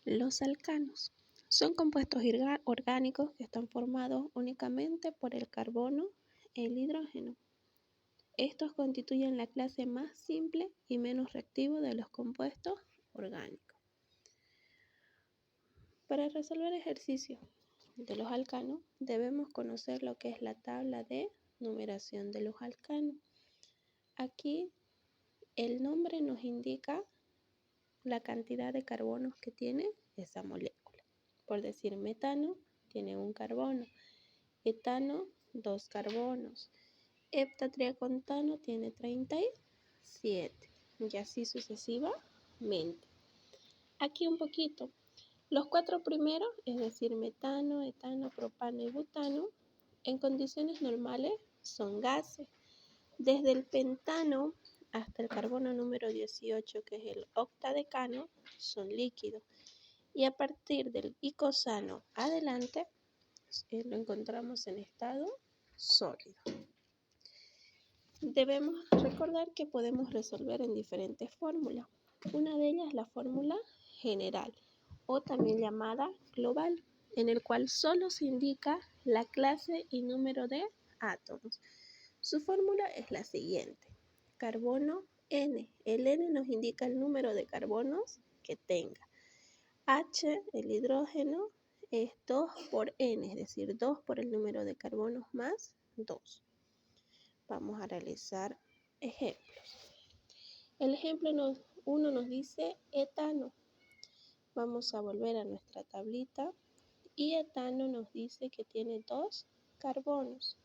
Los alcanos son compuestos orgánicos que están formados únicamente por el carbono y el hidrógeno. Estos constituyen la clase más simple y menos reactivo de los compuestos orgánicos. Para resolver ejercicios de los alcanos, debemos conocer lo que es la tabla de numeración de los alcanos. Aquí el nombre nos indica la cantidad de carbonos que tiene esa molécula. Por decir, metano tiene un carbono, etano 2 carbonos, heptatriacotano tiene 37 y así sucesivamente. Aquí un poquito. Los 4 primeros, es decir, metano, etano, propano y butano, en condiciones normales son gases. Desde el pentano hasta el carbono número 18, que es el octadecano, son líquidos. Y a partir del icosano adelante, lo encontramos en estado sólido. Debemos recordar que podemos resolver en diferentes fórmulas. Una de ellas es la fórmula general, o también llamada global, en el cual solo se indica la clase y número de átomos. Su fórmula es la siguiente: carbono N. El N nos indica el número de carbonos que tenga. H, el hidrógeno, es 2 por N, es decir, 2 por el número de carbonos más 2. Vamos a realizar ejemplos. El ejemplo 1 nos dice etano. Vamos a volver a nuestra tablita y etano nos dice que tiene 2 carbonos.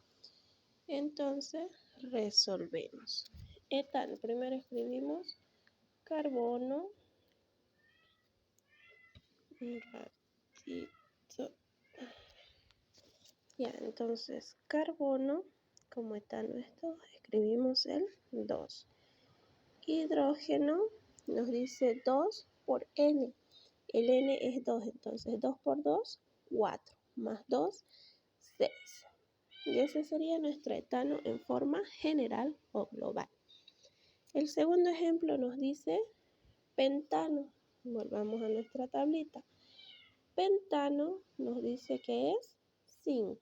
Entonces resolvemos. Etano, primero escribimos carbono, un ratito. Ya, entonces carbono, como etano es 2, escribimos el 2. Hidrógeno nos dice 2 por N. El N es 2, entonces 2 por 2, 4, más 2, 6. Y ese sería nuestro etano en forma general o global. El segundo ejemplo nos dice pentano. Volvamos a nuestra tablita. Pentano nos dice que es 5.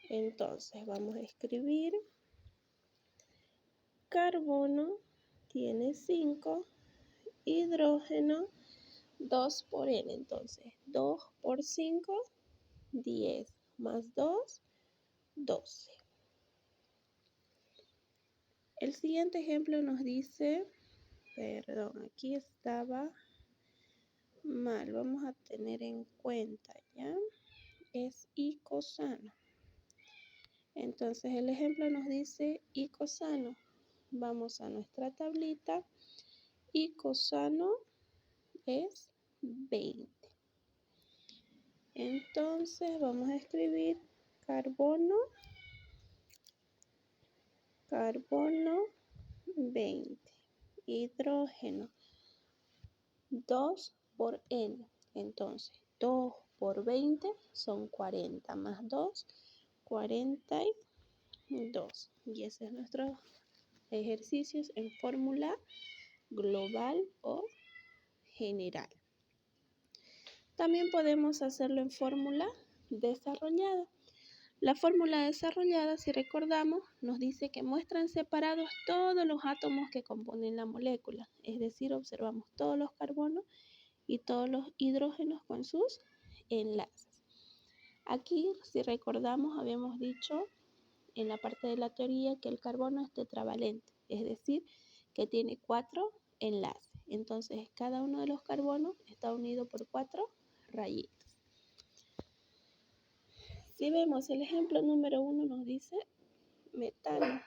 Entonces vamos a escribir carbono tiene 5, hidrógeno 2 por N. Entonces 2 por 5, 10, más 2, 12. El siguiente ejemplo nos dice, aquí estaba mal, vamos a tener en cuenta, ¿ya? Es icosano. Entonces el ejemplo nos dice icosano. Vamos a nuestra tablita. Icosano es 20. Entonces vamos a escribir carbono 20. Hidrógeno 2 por N. Entonces 2 por 20 son 40, más 2, 42. Y ese es nuestro ejercicio en fórmula global o general. También podemos hacerlo en fórmula desarrollada. La fórmula desarrollada, si recordamos, nos dice que muestran separados todos los átomos que componen la molécula. Es decir, observamos todos los carbonos y todos los hidrógenos con sus enlaces. Aquí, si recordamos, habíamos dicho en la parte de la teoría que el carbono es tetravalente, es decir, que tiene 4 enlaces. Entonces, cada uno de los carbonos está unido por 4 rayitas. Si vemos el ejemplo número 1 nos dice metano.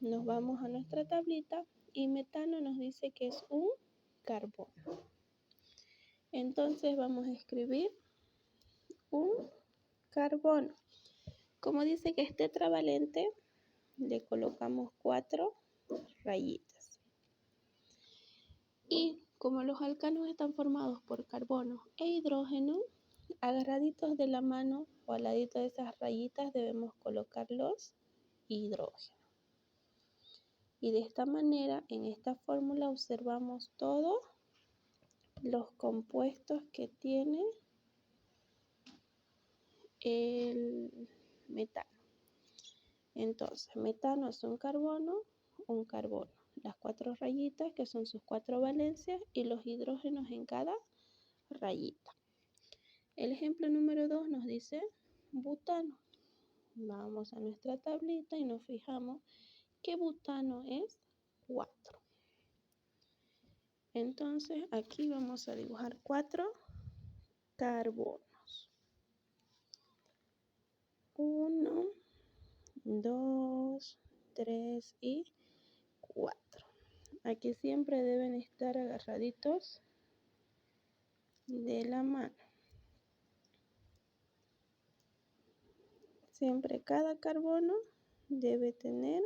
Nos vamos a nuestra tablita y metano nos dice que es un carbono. Entonces vamos a escribir un carbono. Como dice que es tetravalente, le colocamos 4 rayitas. Y como los alcanos están formados por carbono e hidrógeno, agarraditos de la mano o al ladito de esas rayitas debemos colocar los hidrógenos. Y de esta manera, en esta fórmula observamos todos los compuestos que tiene el metano. Entonces, metano es un carbono. Las 4 rayitas que son sus 4 valencias y los hidrógenos en cada rayita. El ejemplo número 2 nos dice butano. Vamos a nuestra tablita y nos fijamos que butano es 4. Entonces aquí vamos a dibujar 4 carbonos. 1, 2, 3 y 4. Aquí siempre deben estar agarraditos de la mano. Siempre cada carbono debe tener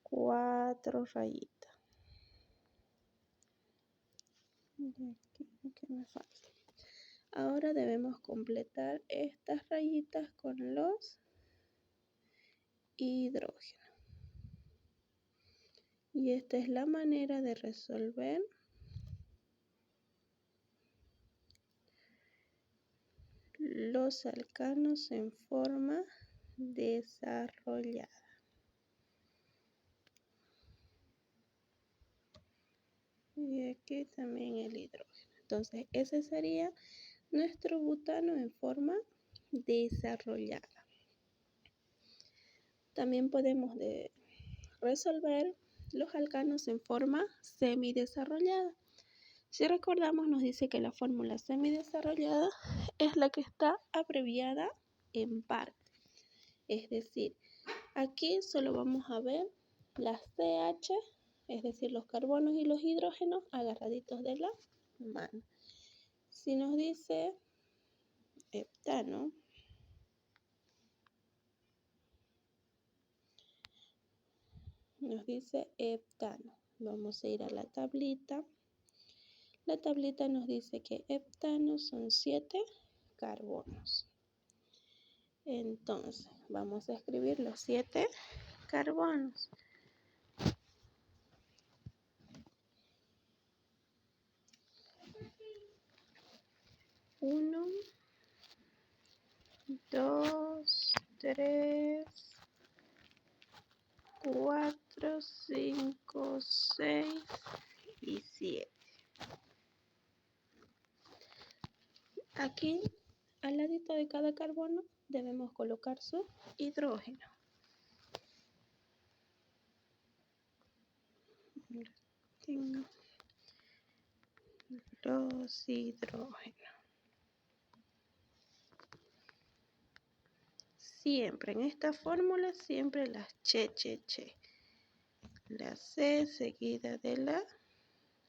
4 rayitas. Aquí, ¿qué me falta? Ahora debemos completar estas rayitas con los hidrógenos. Y esta es la manera de resolver los alcanos en forma desarrollada. Y aquí también el hidrógeno. Entonces, ese sería nuestro butano en forma desarrollada. También podemos resolver los alcanos en forma semidesarrollada. Si recordamos, nos dice que la fórmula semidesarrollada es la que está abreviada en parte. Es decir, aquí solo vamos a ver las CH, es decir, los carbonos y los hidrógenos agarraditos de la mano. Si nos dice heptano, vamos a ir a la tablita. La tablita nos dice que heptano son 7 carbonos. Entonces, vamos a escribir los 7 carbonos. 1, 2, 3, 4, 5, 6 y 7. Aquí, al ladito de cada carbono, debemos colocar su hidrógeno. Tengo los hidrógenos. Siempre en esta fórmula, siempre las che. La C seguida de la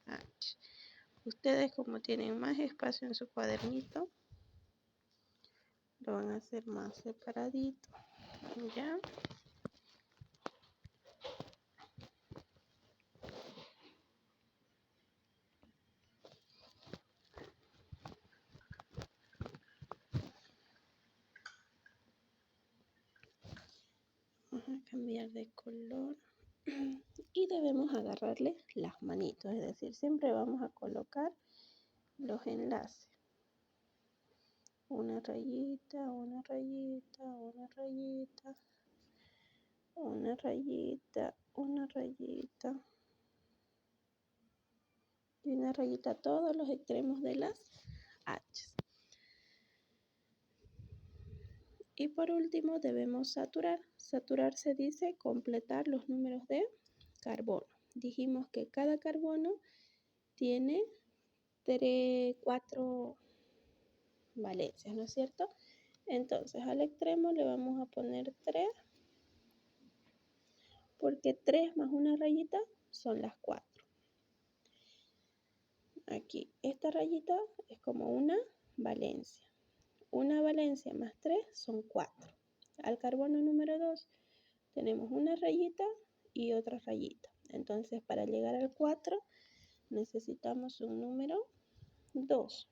H. Ustedes, como tienen más espacio en su cuadernito, lo van a hacer más separadito. ¿Ya? Vamos a cambiar de color. Y debemos agarrarle las manitos, es decir, siempre vamos a colocar los enlaces. Una rayita, una rayita, una rayita, una rayita, una rayita. Y una rayita a todos los extremos de las H. Y por último debemos saturar. Saturar se dice completar los números de carbono. Dijimos que cada carbono tiene 4 valencias, ¿no es cierto? Entonces al extremo le vamos a poner 3, porque 3 más una rayita son las 4. Aquí, esta rayita es como una valencia. Una valencia más 3 son 4. Al carbono número 2 tenemos una rayita y otra rayita. Entonces, para llegar al 4 necesitamos un número 2.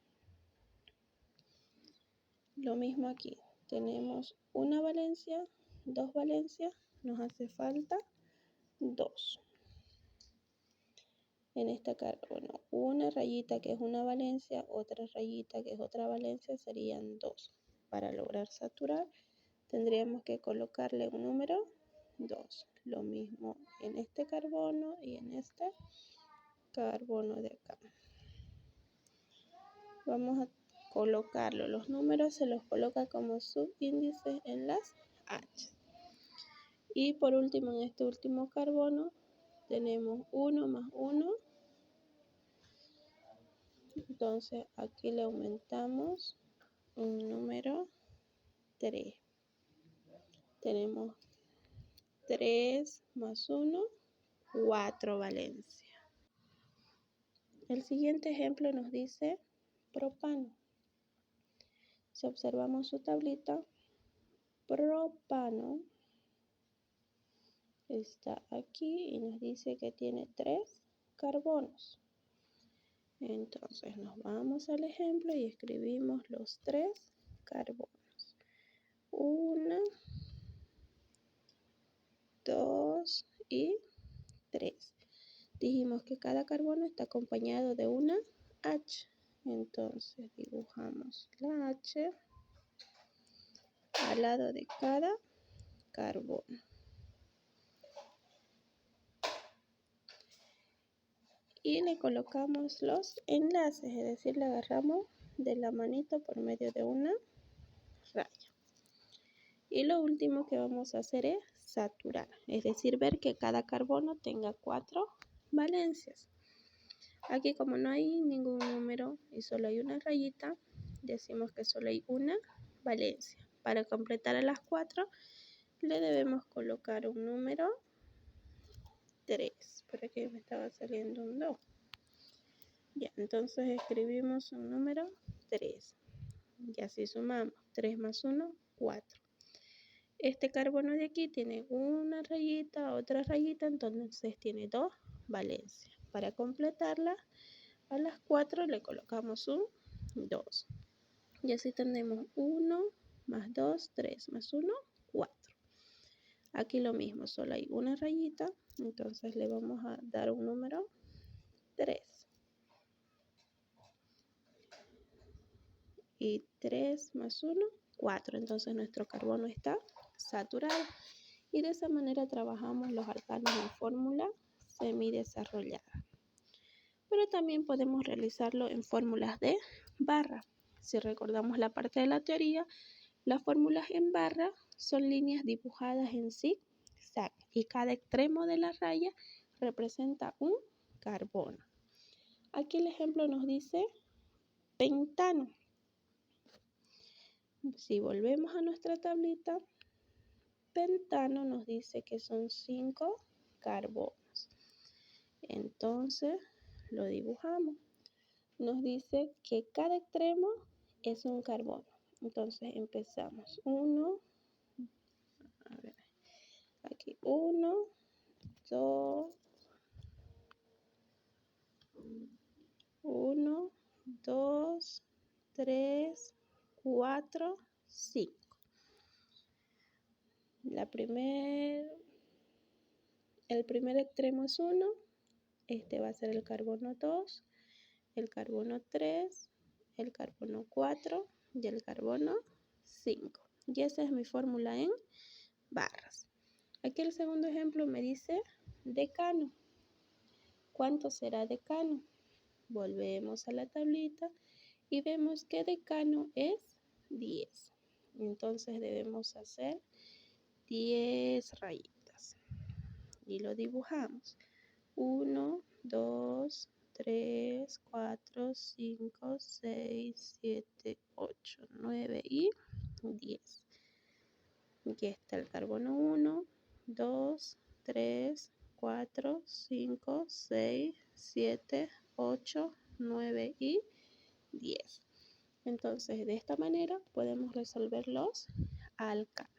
Lo mismo aquí. Tenemos una valencia, 2 valencias, nos hace falta 2. en este carbono. Una rayita que es una valencia, otra rayita que es otra valencia, serían 2. Para lograr saturar, tendríamos que colocarle un número 2. Lo mismo en este carbono y en este carbono de acá. Vamos a colocarlo. Los números se los coloca como subíndices en las H. Y por último, en este último carbono, tenemos 1 más 1. Entonces aquí le aumentamos un número 3. Tenemos 3 más 1, 4 valencia. El siguiente ejemplo nos dice propano. Si observamos su tablita, propano está aquí y nos dice que tiene 3 carbonos. Entonces nos vamos al ejemplo y escribimos los 3 carbonos. 1, 2 y 3. Dijimos que cada carbono está acompañado de una H. Entonces dibujamos la H al lado de cada carbono. Y le colocamos los enlaces, es decir, le agarramos de la manito por medio de una raya. Y lo último que vamos a hacer es saturar, es decir, ver que cada carbono tenga 4 valencias. Aquí como no hay ningún número y solo hay una rayita, decimos que solo hay una valencia. Para completar a las 4 le debemos colocar un número 3. Por aquí me estaba saliendo un 2. Ya, entonces escribimos un número 3. Y así sumamos. 3 más 1, 4. Este carbono de aquí tiene una rayita, otra rayita, entonces tiene 2 valencias. Para completarla, a las 4 le colocamos un 2. Y así tenemos 1 más 2, 3 más 1, 4. Aquí lo mismo, solo hay una rayita, entonces le vamos a dar un número 3. Y 3 más 1, 4. Entonces nuestro carbono está saturado. Y de esa manera trabajamos los alcanos en fórmula semidesarrollada. Pero también podemos realizarlo en fórmulas de barra. Si recordamos la parte de la teoría, las fórmulas en barra son líneas dibujadas en zigzag y cada extremo de la raya representa un carbono. Aquí el ejemplo nos dice pentano. Si volvemos a nuestra tablita, pentano nos dice que son 5 carbonos. Entonces lo dibujamos. Nos dice que cada extremo es un carbono. Entonces empezamos. 1, a ver, aquí 1, 2, 1, 2, 3, 4, 5. El primer extremo es 1, este va a ser el carbono 2, el carbono 3, el carbono 4 y el carbono 5. Y esa es mi fórmula en barras. Aquí el segundo ejemplo me dice decano. ¿Cuánto será decano? Volvemos a la tablita y vemos que decano es 10. Entonces debemos hacer 10 rayitas. Y lo dibujamos. 1, 2, 3, 4, 5, 6, 7, 8, 9 y 10. Aquí está el carbono 1, 2, 3, 4, 5, 6, 7, 8, 9 y 10. Entonces, de esta manera podemos resolver los alcanos.